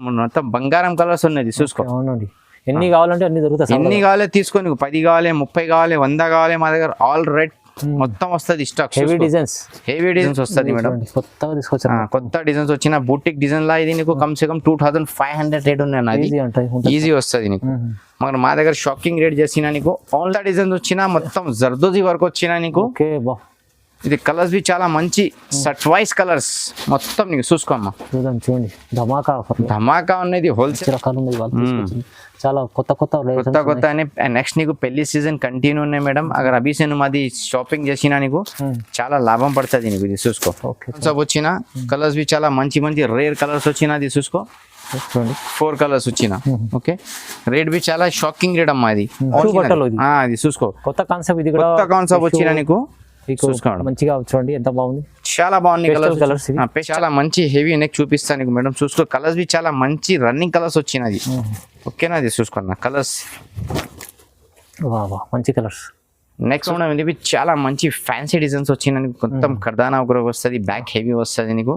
మొత్తం బంగారం కలర్స్ ఉన్నది చూసుకో. అవునండి, ఎన్ని కావాలంటే అన్ని దొరుకుతాయి. ఎన్ని కావాలి తీసుకో, నీకు 10 కావాలి, 30 కావాలి, 100 కావాలి, మా దగ్గర ఆల్ రేట్ మొత్తం వస్తుంది స్టాక్. హెవీ డిజైన్స్ వస్తుంది మేడం. కొత్తగా తీసుకొచ్చారు, కొత్త డిజైన్స్ వచ్చిన బూటిక్ డిజైన్ లా ఇది నీకు కమ్ సే కమ్ 2500 రేట్ ఉన్నాయి. ఈజీ వస్తుంది నీకు. మరి మా దగ్గర షాకింగ్ రేట్ చేసిన నీకు ఆల్ డిజైన్స్ వచ్చినా మొత్తం జర్దోజీ వర్క్ వచ్చినా నీకు. ఇది కలర్స్ బి చాలా మంచి సట్ వైస్ కలర్స్ మొత్తం నీకు చూసుకోమ్మా. చూడండి ధమాకా ఉన్నది. హోల్సేల్ రకాలు ఉన్నాయి, చాలా కొత్త కొత్త అని. నెక్స్ట్ నీకు పెళ్లి సీజన్ కంటిన్యూ ఉన్నాయి మేడం. అగర్ అభి से మాది షాపింగ్ చేసినా నీకు చాలా లాభం పడుతుంది నీకు. ఇది చూసుకో, సబ్ వచ్చిన కలర్స్ బి చాలా మంచి మంచి రేర్ కలర్స్ వచ్చినది చూసుకో. 4 కలర్స్ వచ్చిన. ఓకే, రేట్ బి చాలా షాకింగ్ రేట్ అమ్మా. ఇది అది చూసుకో, కొత్త కాన్సెప్ట్. ఇది కొత్త కాన్సెప్ట్ వచ్చిన నీకు మంచిగా చూడండి, ఎంత బాగుంది. చాలా బాగుంది కలర్స్. చాలా మంచి హెవీ నెక్ చూపిస్తాను నీకు మేడం. చూసుకో, కలర్స్ బి చాలా మంచి రన్నింగ్ కలర్స్ వచ్చినది. ఓకేనా, అది చూసుకున్నా కలర్స్ మంచి కలర్స్. నెక్స్ట్ మేడం ఇది చాలా మంచి ఫ్యాన్సీ డిజైన్స్ వచ్చిన మొత్తం కర్దానా ఒకరు వస్తుంది, బ్యాక్ హెవీ వస్తుంది నీకు.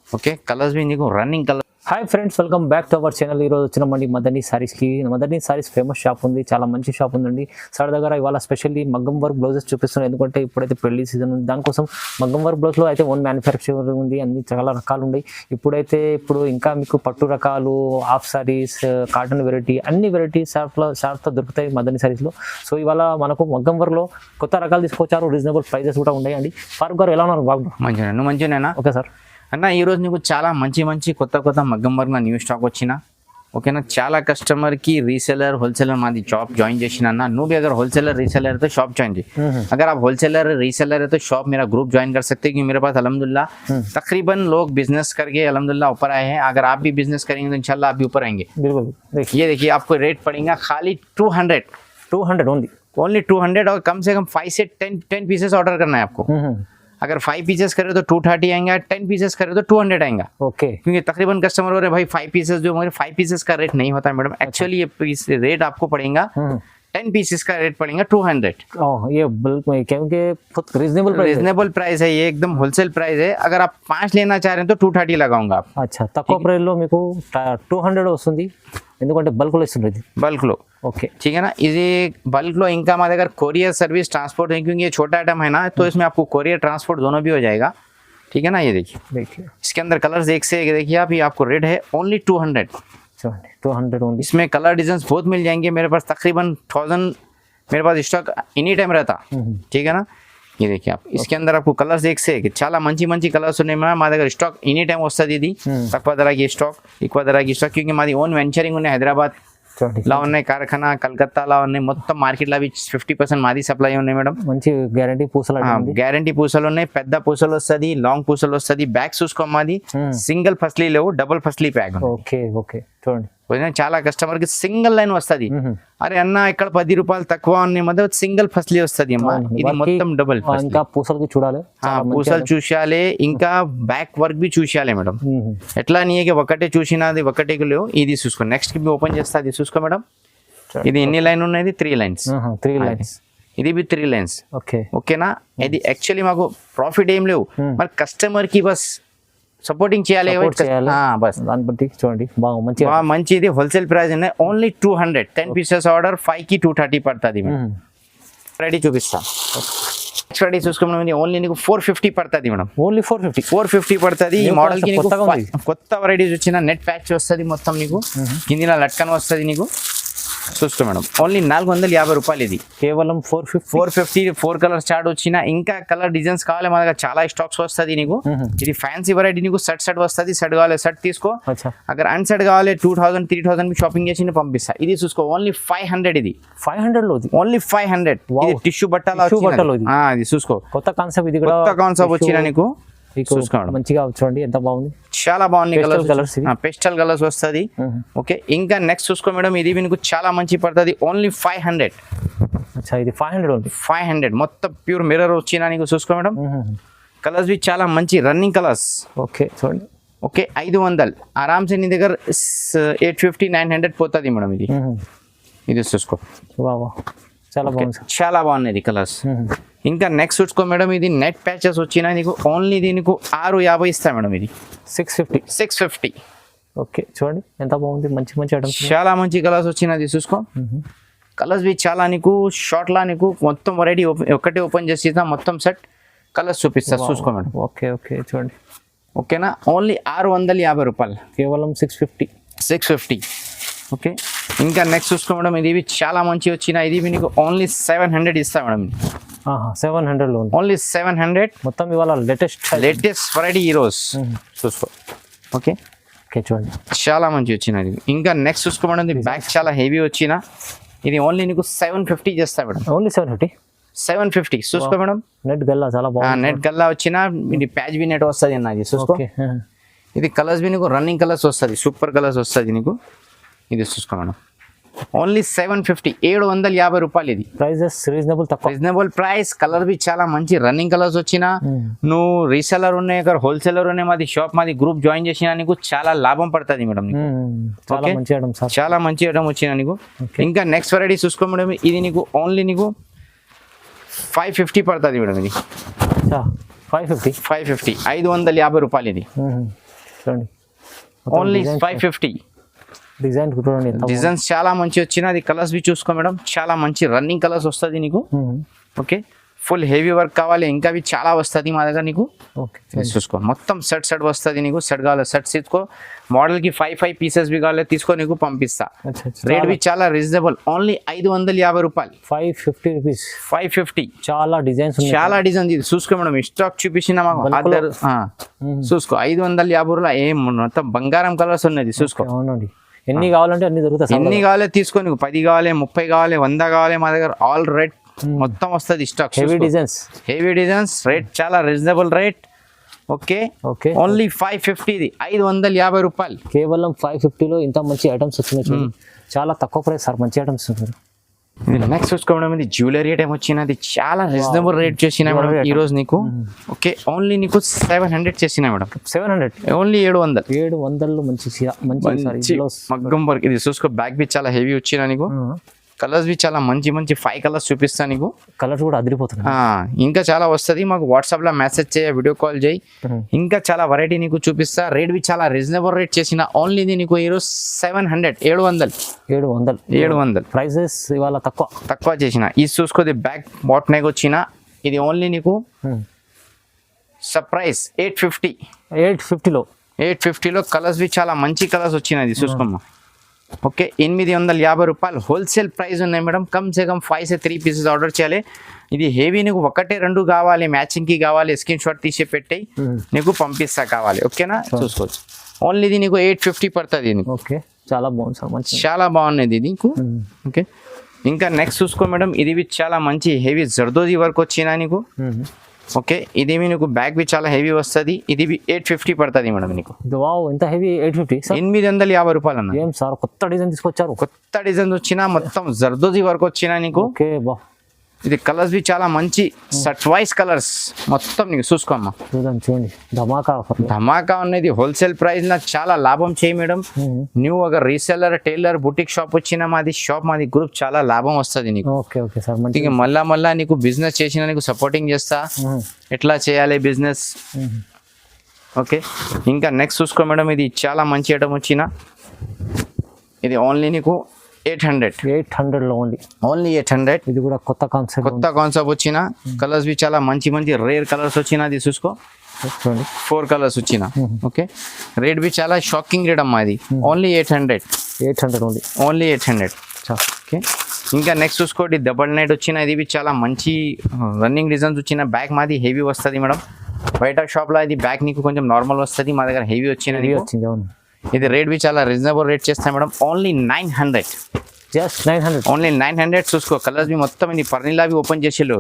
ఓకే, కలర్స్ బి నీకు running colour. Hi friends, welcome back to our channel. ఈరోజు వచ్చినామండి మదర్ని సారీస్కి. మదర్ని సారీస్ ఫేమస్ షాప్ ఉంది, చాలా మంచి షాప్ ఉందండి సార్ దగ్గర. ఇవాళ స్పెషల్లీ మగ్గం వర్క్ బ్లౌజెస్ చూపిస్తున్నాను, ఎందుకంటే ఇప్పుడైతే పెళ్లి సీజన్ ఉంది. దానికోసం మగ్గం వర్క్ బ్లౌజ్లో అయితే ఓన్ మ్యానుఫ్యాక్చరింగ్ ఉంది, అన్ని చాలా రకాలు ఉన్నాయి. ఇప్పుడు ఇంకా మీకు పట్టు రకాలు, హాఫ్ సారీస్, కాటన్ వెరైటీ, అన్ని వెరైటీ షాప్తో దొరుకుతాయి మదర్ని సారీస్లో. సో ఇవాళ మనకు మగ్గం వర్క్లో కొత్త రకాలు తీసుకొచ్చారు, రీజనబుల్ ప్రైజెస్ కూడా ఉన్నాయండి. ఫారూక్ గారు ఎలా ఉన్నారు? బాగున్నారు. మంచిగా మంచిగానేనా? Okay sir. అన్న ఈరోజు నీకు చాలా మంచి కొత్త మగ్గం వర్క్ న్యూ స్టాక్ వచ్చిన. ఓకేనా, చాలా కస్టమర్కి రీसेलर होलसेलर मादी शॉप ज्वाइन చేసిన అన్న. నువ్వు भी अगर होलसेलर रीसेलर है तो शॉप ज्वाइन जी. अगर आप होलसेलर रीसेलर है तो शॉप मेरा ग्रुप ज्वाइन कर सकते हैं, क्योंकि मेरे पास अल्हम्दुलिल्लाह तकरीबन लोग बिजनेस करके अल्हम्दुलिल्लाह ऊपर आए हैं. अगर आप भी बिजनेस करेंगे तो इंशाल्लाह आप भी ऊपर आएंगे. बिल्कुल. ये देखिए, आपको रेट पड़ेगा खाली 200 ओनली 200, और कम से कम 5 से 10 पीसेस ऑर्डर करना है आपको. अगर 5 पीसेस करे तो 230 आएंगे, 10 पीसेस करे तो 200 आएंगा. ओके, क्योंकि तकरीबन कस्टमर हो रहे भाई 5 पीसेस जो, मगर 5 पीसेस का रेट नहीं होता है मैडम. एक्चुअली ये पीस रेट आपको पड़ेगा 10 पीसेस का रेट पड़ेगा 200. ये बल्क में, क्योंकि रीजनेबल प्राइस है, ये एकदम होलसेल प्राइस है. अगर आप 5 लेना चाह रहे हैं तो 230 लगाऊंगा आप. अच्छा, తక్కువ ప్రైస్ లో మీకు 200 వస్తుంది, ఎందుకంటే బల్క్ లో ఇస్తుంది. बल्क लो, ओके, ठीक है ना. इसी बल्क लो इनका हमारे अगर कोरियर सर्विस ट्रांसपोर्ट है, क्योंकि ये छोटा आइटम है ना, तो इसमें आपको कोरियर ट्रांसपोर्ट दोनों भी हो जाएगा. ठीक है ना. ये देखिए इसके अंदर कलर्स एक से एक देखिए आप. ये आपको रेट है ओनली 200 ओनली. इसमें कलर डिजाइन बहुत मिल जाएंगे मेरे पास. तकरीबन 1000 मेरे पास स्टॉक एनी टाइम रहता. ठीक है ना. ये देखिए आप, इसके अंदर आपको कलर्स एक से एक చాలా మంచి కలర్స్ ఉన్నాయి. మా దగ్గర స్టాక్ ఎనీ టైం వస్తుంది. ఇది తక్కువ ధరకి స్టాక్, ఎక్కువ ధరకి స్టాక్, క్योंकि మాది ఓన్ వెంచరింగ్ ఉన్నాయి. హైదరాబాద్ లా ఉన్నాయి కార్ఖానా, కలకత్తాలో ఉన్నాయి, మొత్తం మార్కెట్లో అవి 50% మాది సప్లై ఉన్నాయి మేడం. మంచి గ్యారంటీ పూసలు, గ్యారంటీ పూసలు ఉన్నాయి. పెద్ద పూసలు వస్తుంది, లాంగ్ పూసలు వస్తుంది. బ్యాగ్ చూసుకో, మాది సింగిల్ ఫస్లీ లేవు, double Fasli pack. Okay okay, చూడండి చాలా కస్టమర్ కి సింగిల్ లైన్ వస్తుంది. అరే అన్న ఇక్కడ 10 రూపాయలు తక్కువ ఉన్నాయి, మధ్య సింగిల్ ఫస్లీ వస్తుంది అమ్మా. ఇది మొత్తం డబుల్. ఇంకా పూసలు చూడాలి, పూసలు చూసాలి, ఇంకా బ్యాక్ వర్క్ బి చూసాలి మేడం. ఎట్లా నీకు ఒకటే చూసినది ఒకటే లేవు. ఇది చూసుకో, నెక్స్ట్ కి ఓపెన్ చేస్తా. అది చూసుకో మేడం, ఇది ఎన్ని లైన్ ఉన్నాయి? 3 లైన్స్. ఇది బి 3 లైన్స్. ఓకే, ఓకేనా. ఇది యాక్చువల్లీ మాకు ప్రాఫిట్ ఏం లేవు, మరి కస్టమర్ కి బస్ సపోర్టింగ్ చేయాలి బస్. దాన్ని బట్టి చూడండి, బాగా మంచిది. Wholesale price only 200. 10 pieces order 5 కి 230 పడుతుంది. రెడీ చూపిస్తా. రెడీ చూసుకోమని ఓన్లీ నీకు 450 పడుతుంది మేడం. ఓన్లీ 450 పడుతుంది. ఈ మోడల్ కి కొత్త వెరైటీస్ వచ్చిన నెట్ ప్యాచ్ వస్తుంది మొత్తం నీకు. కింద లట్కన్ వస్తుంది నీకు. చూసుకో మేడం, ఓన్లీ 450 రూపాయలు. ఇది కేవలం 450. 4 కలర్ స్టార్ట్ వచ్చిన. ఇంకా కలర్ డిజైన్స్ కావాలి మా దగ్గర, చాలా స్టాక్స్ వస్తుంది నీకు. ఇది ఫ్యాన్సీ వెరైటీ నీకు. సెట్ వస్తుంది. సెట్ కావాలి సెట్ తీసుకో. అక్కడ అన్ సెట్ కావాలి 2000 3000 షాపింగ్ చేసి పంపిస్తా. ఇది చూసుకో, ఓన్లీ 500. ఇది 500 లో ఓన్లీ 500. ఇది టిష్యూ బట్టలు. ఇది చూసుకో, కొత్త కాన్సెప్ట్. ఇది కొత్త కాన్సెప్ట్ వచ్చిన నీకు. మంచిగా చూడండి, ఎంత బాగుంది. చాలా బాగుంది కలర్స్, పేస్టల్ కలర్స్ వస్తుంది. ఓకే, ఇంకా నెక్స్ట్ చూసుకో మేడం, ఇది మీకు చాలా మంచి పడుతుంది. ఓన్లీ 500. ఇది 500 మొత్తం ప్యూర్ మిర్రర్ వచ్చిన నీకు. చూసుకో మేడం, కలర్స్ బి చాలా మంచి రన్నింగ్ కలర్స్. ఓకే చూడండి. ఓకే, 500 ఆరామ్సే నీ దగ్గర 850 900 పోతుంది మేడం. ఇది చూసుకో, చాలా బాగున్నాయి కలర్స్. ఇంకా నెక్స్ట్ చూసుకో మేడం, ఇది నెట్ ప్యాచెస్ వచ్చినా నీకు. ఓన్లీ దీనికి 650 ఇస్తా మేడం. ఇది 650. ఓకే చూడండి ఎంత బాగుంది, మంచి మంచి ఐటమ్స్. చాలా మంచి కలర్స్ వచ్చినది చూసుకో. కలర్స్ బి చాలా నీకు షార్ట్లా నీకు మొత్తం వెరైటీ ఒకటి ఓపెన్ చేసి మొత్తం సెట్ కలర్స్ చూపిస్తా చూసుకో మేడం. ఓకే ఓకే చూడండి. ఓకేనా, ఓన్లీ 650 రూపాయలు, కేవలం 650. 650. ఓకే, ఇంకా నెక్స్ట్ చూసుకో మేడం. ఇది చాలా మంచి వచ్చిన ఇది నీకు ఓన్లీ 700 ఇస్తా మేడం. 700లో ఓన్లీ 700. మొత్తం ఇవాళ లేటెస్ట్ వెరైటీ ఈరోజు చూసుకో. ఓకే ఓకే చూడండి చాలా మంచి వచ్చినది. ఇంకా నెక్స్ట్ చూసుకో మేడం, ఇది బ్యాగ్ చాలా హెవీ వచ్చిన ఇది ఓన్లీ నీకు 750 చేస్తా మేడం. ఓన్లీ 750 చూసుకో మేడం. నెట్ గల్లా చాలా బాగుంది. నెట్ గల్లా వచ్చిన ఇది ప్యాచ్ బి నెట్ వస్తుంది అన్న ఇది చూసుకో. ఇది కలర్స్ బి నీకు రన్నింగ్ కలర్స్ వస్తుంది, సూపర్ కలర్స్ వస్తుంది నీకు. ఇది చూసుకో మేడం, ఓన్లీ 750, 750 రూపాయలు. ఇది ప్రైజెస్ రీజనబుల్, తక్కువ రీజనబుల్ ప్రైస్. కలర్ బి చాలా మంచి రన్నింగ్ కలర్స్ వచ్చిన నువ్వు రీసెలర్ ఉన్నాయి అక్కడ హోల్సేలర్ ఉన్నాయి మాది షాప్ మాది గ్రూప్ జాయిన్ చేసిన నీకు చాలా లాభం పడుతుంది మేడం. చాలా మంచి ఐటమ్ సార్, చాలా మంచి ఐటమ్ వచ్చిన నీకు. ఇంకా నెక్స్ట్ వెరైటీ చూసుకో మేడం. ఇది నీకు ఓన్లీ నీకు 550 పడుతుంది మేడం. ఇది 550, 550 రూపాయలు. ఇది చూడండి ఓన్లీ 550. డిజైన్ చూడండి, డిజైన్స్ చాలా మంచి వచ్చిన అది కలర్స్ బి చూసుకో మేడం. చాలా మంచి రన్నింగ్ కలర్స్ వస్తుంది నీకు. ఓకే, ఫుల్ హెవీ వర్క్ కావాలి ఇంకా అవి చాలా వస్తుంది మా దగ్గర నీకు. ఓకే చూసుకో మొత్తం సెట్ వస్తుంది నీకు. సెట్ కావాలి సెట్ తీసుకో, మోడల్ కి 5 పీసెస్ బి కావాలి తీసుకో నీకు పంపిస్తా. రేట్ బి చాలా రీజనబుల్, ఓన్లీ 550 రూపాయలు. 550 రూపీస్, 550. చాలా డిజైన్స్, చాలా డిజైన్ ఇది చూసుకో మేడం. స్టాక్ చూపించిన మాకు అద్దరు చూసుకో. 550 రూపాయలు ఏం మొత్తం బంగారం కలర్స్ ఉన్నది చూసుకో. అవునండి, ఎన్ని కావాలంటే అన్ని దొరుకుతాయి. ఎన్ని కావాలి తీసుకో నీకు. 10 కావాలి, 30 కావాలి, 100 కావాలి మా దగ్గర ఆల్ రేట్ మొత్తం వస్తుంది స్టాక్. హెవీ డిజైన్స్, రేట్ చాలా reasonable rate. Okay okay only 550. ఇది 550 రూపాయలు. కేవలం 550లో ఇంత మంచి ఐటమ్స్ వచ్చినాయి. చాలా తక్కువ ప్రైస్ సార్, మంచి ఐటమ్స్. నెక్స్ట్ చూసుకోవడం ఇది జ్యువెలరీ ఐటమ్ వచ్చినది చాలా రీజనబుల్ రేట్ చేసిన మేడం ఈ రోజు నీకు. ఓకే ఓన్లీ నీకు 700 చేసిన మేడం. 700, ఓన్లీ 700. 700 మంచి మగ్గం వర్క్. ఇది చూసుకో, బ్యాక్ బి చాలా హెవీ వచ్చిన నీకు. కలర్స్ బి చాలా మంచి 5 కలర్స్ చూపిస్తా నీకు. కలర్స్ కూడా అదిరిపోతున్నాయి. ఇంకా చాలా వస్తుంది మాకు వాట్సాప్ లో మెసేజ్ చేయ, వీడియో కాల్ చేయి. ఇంకా చాలా వెరైటీ నీకు చూపిస్తా. రేట్ బి చాలా రీజనబుల్ రేట్ చేసిన ఓన్లీ నీకు ఈరోజు 700. ప్రైసెస్ ఇవాళ తక్కువ చేసిన. ఇది చూసుకోది బ్యాక్ బాట్ నెక్ వచ్చిన ఇది ఓన్లీ నీకు సర్ప్రైజ్ 850లో కలర్స్ బి చాలా మంచి కలర్స్ వచ్చినది చూసుకోమ్మా. ఓకే 850 రూపాయలు హోల్సేల్ ప్రైస్ ఉన్నాయి మేడం. కమ్ సే కమ్ 5 से 3 పీసెస్ ఆర్డర్ చేయాలి. ఇది హెవీ నీకు 1-2 కావాలి, మ్యాచింగ్ కి కావాలి, స్క్రీన్ షాట్ తీసి పెట్టి నీకు పంపిస్తా కావాలి. ఓకేనా, చూసుకోవచ్చు. ఓన్లీ ఇది నీకు 850 పడుతుంది. ఓకే చాలా బాగుంది సార్, మంచి చాలా బాగున్నది ఇది నీకు. ఓకే ఇంకా నెక్స్ట్ చూసుకో మేడం. ఇది చాలా మంచి హెవీ జర్దోజీ వర్క్ వచ్చినా నీకు. ఓకే ఇది నీకు బ్యాగ్ బి చాలా హెవీ వస్తుంది. ఇది 850 పడుతుంది మేడం నీకు. వావ్ ఎంత హెవీ, 850. 850 రూపాయలు అన్న. ఏం సార్ కొత్త డిజైన్ తీసుకొచ్చారు. కొత్త డిజైన్ వచ్చినా మొత్తం జర్దోజీ వర్క్ వచ్చినా నీకు. ఓకే బా, ఇది కలర్స్ బి చాలా మంచి సట్ వైస్ కలర్స్ మొత్తం నీకు చూసుకోమ్మా. చూడండి ధమాకా ఉన్నది. హోల్సేల్ ప్రైస్ నాకు చాలా లాభం చేయి మేడం. నువ్వు ఒక రీసెల్లర్, టైలర్, బుటిక్ షాప్ వచ్చిన మాది గ్రూప్ చాలా లాభం వస్తుంది నీకు. ఓకే ఓకే సార్, మళ్ళా నీకు బిజినెస్ చేసిన నీకు సపోర్టింగ్ చేస్తా, ఎట్లా చేయాలి బిజినెస్. ఓకే ఇంకా నెక్స్ట్ చూసుకో మేడం. ఇది చాలా మంచి ఐటమ్ వచ్చిన ఇది ఓన్లీ నీకు 800లో ఓన్లీ 800. ఇది కూడా కొత్త కాన్సెప్ట్ వచ్చిన. కలర్స్ బి చాలా మంచి రేర్ కలర్స్ వచ్చిన. అది చూసుకో 4 కలర్స్ వచ్చిన. ఓకే రేట్ బి చాలా షాకింగ్ రేట్ అమ్మా. ఇది ఓన్లీ 800 ఓన్లీ 800. ఓకే ఇంకా నెక్స్ట్ చూసుకోండి డబల్ నైట్ వచ్చిన. ఇది బి చాలా మంచి రన్నింగ్ డిజైన్స్ వచ్చిన. బ్యాక్ మాది హెవీ వస్తుంది మేడం. బయట షాప్లో ఇది బ్యాక్ నీకు కొంచెం నార్మల్ వస్తుంది, మా దగ్గర హెవీ వచ్చింది. ఇది రేట్ బి చాలా రీజనబుల్ రేట్ చేస్తాయి మేడం. ఓన్లీ 900. జస్ట్ 900. ఓన్లీ 900 చూసుకో. కలర్స్ బి మొత్తం ఇది పర్నిలా బి ఓపెన్ చేసేళ్ళు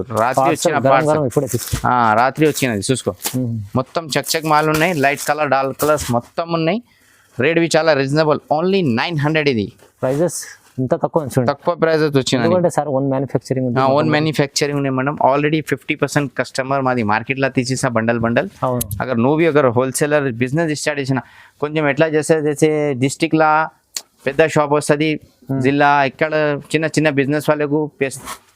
రాత్రి వచ్చినది చూసుకో. మొత్తం చక్ మాల్ ఉన్నాయి, లైట్ కలర్, డార్క్ కలర్స్ మొత్తం ఉన్నాయి. రేట్ బి చాలా రీజనబుల్, ఓన్లీ 900. ఇది ప్రైజెస్ ఇంత తక్కువ ప్రైజెస్ వచ్చినాయి సార్. ఓన్ మ్యానుఫ్యాక్చరింగ్ ఉన్నాయి మేడం. ఆల్రెడీ 50% కస్టమర్ మాది మార్కెట్ లో తీసేసా బండల్. అगर నువ్వు అగర్ హోల్సేలర్ బిజినెస్ స్టార్ట్ చేసిన కొంచెం ఎట్లా చేసే డిస్ట్రిక్ట్ లా పెద్ద షాప్ వస్తుంది, జిల్లా ఇక్కడ చిన్న బిజినెస్ వాళ్ళకు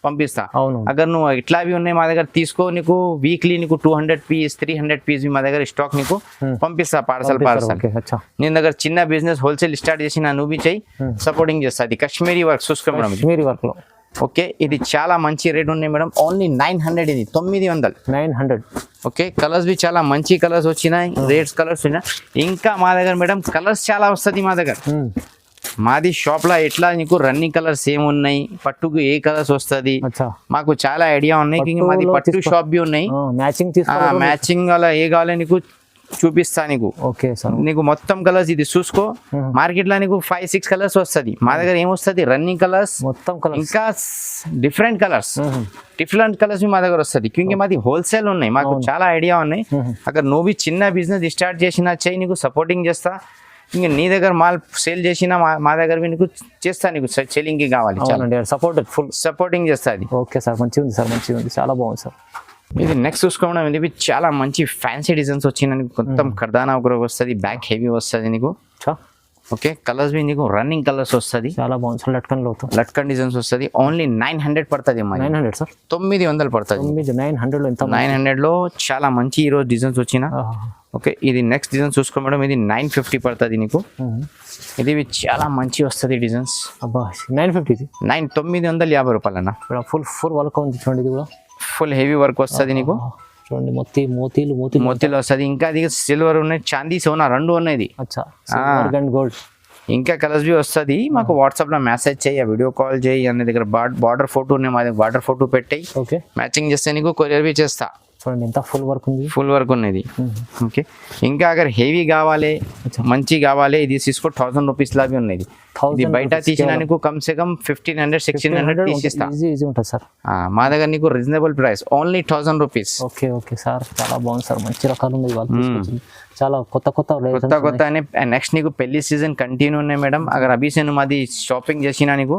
పంపిస్తా. అవును. అగర్ నువ్వు ఇట్లావి ఉన్నాయి మా దగ్గర తీసుకో, నీకు వీక్లీ నీకు 200 పీస్ 300 పీస్ మా దగ్గర స్టాక్ నీకు పంపిస్తా పార్సల్. ఓకే అచ్చా. నేను దగ్గర చిన్న బిజినెస్ హోల్సేల్ స్టార్ట్ చేసిన నువ్వు బి చెయ్యి, సపోర్టింగ్ చేస్తా. అది కాశ్మీరీ వర్క్ చూసుకో మేడం. కాశ్మీరీ వర్క్ లో ఓకే, ఇది చాలా మంచి రేట్ ఉన్నాయి మేడం. ఓన్లీ 900, ఇది 900. 900. ఓకే, కలర్స్ బి చాలా మంచి కలర్స్ వచ్చినాయి, రేట్స్ కలర్స్ ఉన్నాయి. ఇంకా మా దగ్గర మేడం కలర్స్ చాలా వస్తుంది మా దగ్గర. మాది షాప్ లో ఎట్లా నీకు రన్నింగ్ కలర్స్ ఏమున్నాయి, పట్టుకు ఏ కలర్స్ వస్తుంది, మాకు చాలా ఐడియా ఉన్నాయి. మాది పట్టు షాప్ బి ఉన్నాయి, మ్యాచింగ్ అలా ఏ కావాలి నీకు చూపిస్తా నీకు. ఓకే సార్, నీకు మొత్తం కలర్స్ ఇది చూసుకో. మార్కెట్ లో నీకు 5-6 కలర్స్ వస్తుంది, మా దగ్గర ఏమొస్తుంది రన్నింగ్ కలర్స్ మొత్తం కలర్స్, ఇంకా డిఫరెంట్ కలర్స్ మా దగ్గర వస్తుంది. క్యూంకి మాది హోల్సేల్ ఉన్నాయి, మాకు చాలా ఐడియా ఉన్నాయి. అక్కడ నువ్వు చిన్న బిజినెస్ స్టార్ట్ చేసినా చెయ్యి, నీకు సపోర్టింగ్ చేస్తా. ఇంకా నీ దగ్గర మాల్ సేల్ చేసినా మా దగ్గర నీకు చేస్తా, నీకు సెల్లింగ్ కి కావాలి సపోర్ట్ ఫుల్ సపోర్టింగ్ చేస్తా. అది ఓకే సార్, మంచిగా ఉంది సార్, మంచిగా ఉంది, చాలా బాగుంది సార్. ఇది నెక్స్ట్ చూసుకోవడం, ఇది చాలా మంచి ఫ్యాన్సీ డిజైన్స్ వచ్చినాయి. మొత్తం కర్దానా ఒకరు వస్తుంది, బ్యాక్ హెవీ వస్తుంది నీకు. ఓకే, కలర్స్ బి నీకు రన్నింగ్ కలర్స్ వస్తుంది, చాలా బాగుంది సార్. లట్కన్ డిజైన్స్ వస్తుంది. ఓన్లీ 900 పడుతుంది. 900 సార్, 900 పడుతుంది. 900 లో 900 లో చాలా మంచి ఈ రోజు డిజైన్స్ వచ్చిన. ఓకే, ఇది నెక్స్ట్ డిజైన్ చూసుకో మేడం, ఇది 950 పడుతుంది నీకు. ఇది చాలా మంచి వస్తుంది డిజైన్స్. 950, 950 రూపాయలన్నా. ఫుల్ వర్క్ ఉంది చూడండి, ఇది కూడా ఫుల్ హెవీ వర్క్ వస్తుంది నీకు. చూడండి, మోతీలు వస్తుంది. ఇంకా అది సిల్వర్ ఉన్నాయి, చాందీ సోనా రెండు ఉన్నాయి. గోల్డ్. ఇంకా కలర్స్ బి వస్తుంది. మాకు వాట్సాప్ లో మెసేజ్ చేయి, వీడియో కాల్ చేయి. అన్న దగ్గర బార్డర్ ఫోటో ఉన్నాయి, మా దగ్గర బార్డర్ ఫోటో పెట్టాయి. ఓకే, మ్యాచింగ్ చేస్తే నీకు కొరియర్ బి చేస్తా. చూడండి ఎంత ఫుల్ వర్క్ ఉంది, ఫుల్ వర్క్ ఉన్నది. ఓకే, ఇంకా అగర్ హెవీ కావాలి, మంచి కావాలి, ఇది తీసుకో 1000 రూపీస్ లాగా ఉన్నది. ఇది బయట తీసిన నీకు కమ్ సే కమ్ 1500-1600 తీసిస్తా. మా దగ్గర నీకు reasonable price, only 1000 rupees. Okay sir, చాలా బాగుంది సార్, మంచి రకాలు ఉన్నాయి, చాలా కొత్త అని. నెక్స్ట్ నీకు పెళ్లి సీజన్ కంటిన్యూ ఉన్నాయి మేడం. అగర్ అభి సేను మాది షాపింగ్ చేసినా నీకు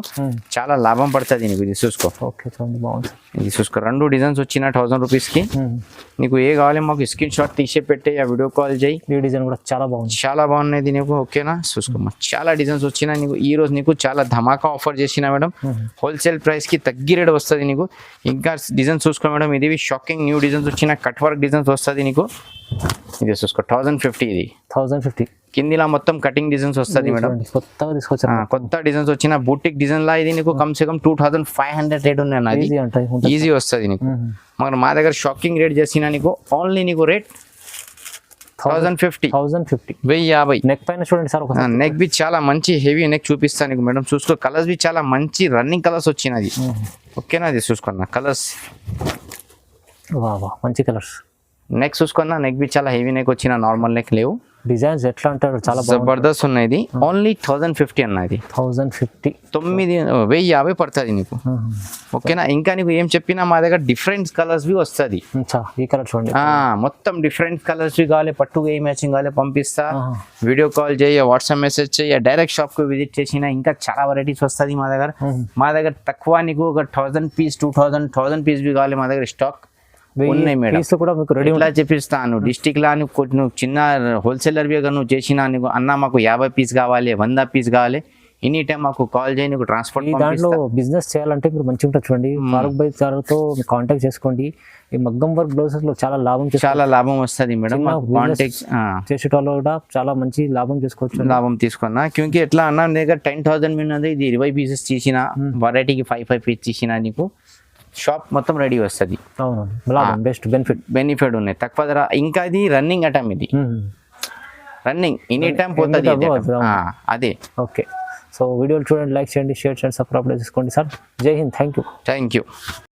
చాలా లాభం పడుతుంది నీకు. ఇది చూసుకో. ఓకే, చూడండి బాగుంది, ఇది చూసుకో. 2 డిజైన్స్ వచ్చిన 1000 రూపీస్ కి. నీకు ఏ కావాలి మాకు స్క్రీన్ షాట్ తీసి పెట్టే, వీడియో కాల్ చేయి. ఈ డిజైన్ కూడా చాలా బాగుంది, చాలా బాగున్నది నీకు. ఓకేనా, చూసుకో. చాలా డిజైన్స్ వచ్చినా నీకు. ఈ రోజు నీకు చాలా ధమాకా ఆఫర్ చేసిన మేడం. హోల్సేల్ ప్రైస్ కి తగ్గి రేట్ వస్తుంది నీకు. ఇంకా డిజైన్స్ చూసుకో మేడం, ఇది షాకింగ్ న్యూ డిజైన్స్ వచ్చిన కట్ వర్క్ డిజైన్స్ వస్తుంది నీకు. ఇది చూసుకో 1050. ఇది 1050 కిందిలా మొత్తం కటింగ్ డిజైన్స్ వస్తుంది మేడం. కొత్తగా తీసుకొచ్చారు, కొత్త డిజైన్స్ వచ్చిన బూటిక్ డిజైన్ లా. ఇది నీకు కమ్ సే కమ్ 2500 రేట్ ఉన్నాయి. ఈజీ వస్తుంది నీకు. మరి మా దగ్గర షాకింగ్ రేట్ చేసిన నీకు ఓన్లీ నీకు రేట్ 1050. 1050. నెక్ పైన చూడండి సార్, నెక్ బి చాలా మంచి హెవీ నెక్ చూపిస్తాను నీకు మేడం. చూసుకో. కలర్స్ బి చాలా మంచి రన్నింగ్ కలర్స్ వచ్చినది. ఓకేనా, అది చూసుకున్నా కలర్స్. మంచి కలర్స్. నెక్ చూసుకున్నా, నెక్ బి చాలా హెవీ నెక్ వచ్చిన, నార్మల్ నెక్ లేవు. డిజైన్స్ ఎట్లా అంటారు, చాలా జబర్దస్త్ ఉన్నాయి. ఓన్లీ 1050 అన్నది. 1050. 950 పడుతుంది నీకు. ఓకేనా, ఇంకా నీకు ఏం చెప్పినా మా దగ్గర డిఫరెంట్ కలర్స్ బి వస్తుంది. ఈ కలర్ చూడండి, మొత్తం డిఫరెంట్ కలర్స్ బి కావాలి, పట్టుకు ఏ మ్యాచింగ్ కావాలి పంపిస్తా. వీడియో కాల్ చేయ, వాట్సాప్ మెసేజ్ చేయ, డైరెక్ట్ షాప్ కు విజిట్ చేసిన ఇంకా చాలా వెరైటీస్ వస్తుంది మా దగ్గర. మా దగ్గర తక్కువ నీకు ఒక 1000 పీస్ 1000 పీస్ బి కావాలి మా దగ్గర స్టాక్ ఉన్నాయి మేడం. కూడా మీకు రెడీ ఇలా చెప్పిస్తాను. డిస్టిక్ లా నువ్వు చిన్న హోల్సేలర్ నువ్వు చేసిన నీకు అన్న మాకు 50 పీస్ కావాలి, 100 పీస్ కావాలి, ఎనీ టైం మాకు కాల్ చేయి. నీకు ట్రాన్స్పోర్ట్. దాంట్లో బిజినెస్ చేయాలంటే మీరు మంచిగా ఉంటుంది చూడండి. ఫారూక్ భాయ్ గారితో కాంటాక్ట్ చేసుకోండి. ఈ మగ్గం వర్క్ బ్లౌజెస్ లో చాలా లాభం వస్తుంది మేడం. కాంటాక్ట్ చేసేటోళ్ళు కూడా చాలా మంచి లాభం చేసుకోవచ్చు. లాభం తీసుకున్నా క్యూంకి ఎట్లా అన్న దగ్గర 10,000 మీద ఇది 20 పీసెస్ తీసిన, వెరైటీకి 5 పీస్ తీసిన నీకు షాప్ మొత్తం రెడీ వస్తుంది. బెస్ట్ బెనిఫిట్ ఉన్నాయి, తక్కువ ధర. ఇంకా ఇది రన్నింగ్ ఐటమ్, ఇది రన్నింగ్ ఎనీ టైం పోతుంది అదే. ఓకే, సో వీడియోలు చూడండి, లైక్ చేయండి, షేర్ చేయండి, సబ్స్క్రైబ్ చేసుకోండి సార్. జై హింద్, థ్యాంక్ యూ.